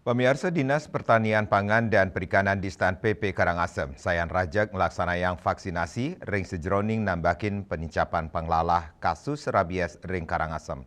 Pemirsa Dinas Pertanian Pangan dan Perikanan di Stan PP Karangasem, sayan rajak melaksanakan vaksinasi ring sejroning nambakin penincapan penglalah kasus rabies ring Karangasem.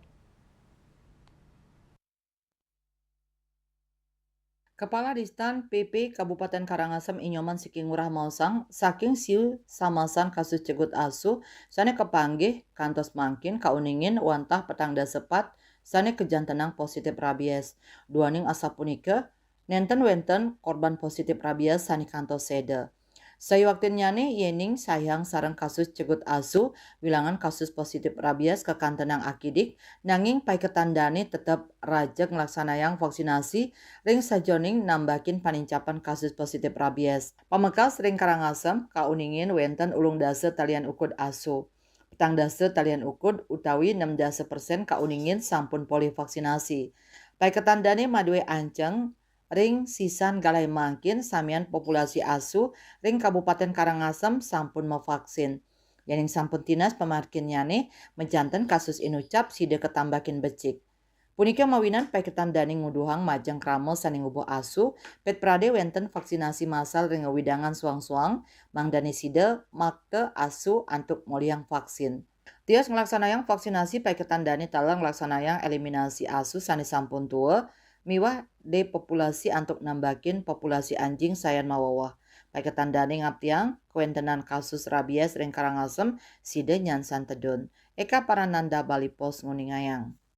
Kepala Distan PP Kabupaten Karangasem Inyoman Sikingurah Mausang, saking siu samasan kasus cegut asu, sane kepanggih kantos mangkin kauningin wantah petangda sepat, sane kejantenang positif rabies. Duaning asa punika, nenten wenten korban positif rabies sane kantos seda. Sayuaktinnya nih yening sayang sarang kasus cegut asu, bilangan kasus positif rabies ke kantenang akidik, nanging pai ketandani tetap rajak ngelaksanayang vaksinasi ring sajoning nambakin panincapan kasus positif rabies. Pamekas ring Karangasem kauningin wenten ulung dase talian ukud asu. Petang dase talian ukud utawi 6% kauningin sampun poli vaksinasi. Pai ketandane madue anceng ring sisan galai mangkin samian populasi asu ring Kabupaten Karangasem sampun mevaksin. Yaning sampun tinas pemarkinnya nih menjantan kasus inucap side ketambakin becik. Punika mawinan paiketan dani nguduhang majang kramo saning ubuh asu, pet prade wenten vaksinasi massal ring widangan suang-suang, mangdani side makte asu antuk moliang vaksin. Tios ngelaksanayang vaksinasi paiketan dani talang ngelaksanayang eliminasi asu sani sampun tua, miwah depopulasi antuk nambakin populasi anjing sayan mawawah. Paiketan dani ngaptiang kewentenan kasus rabies ring Karangasem side nyansan tedun. Eka Parananda Bali Pos nguningayang.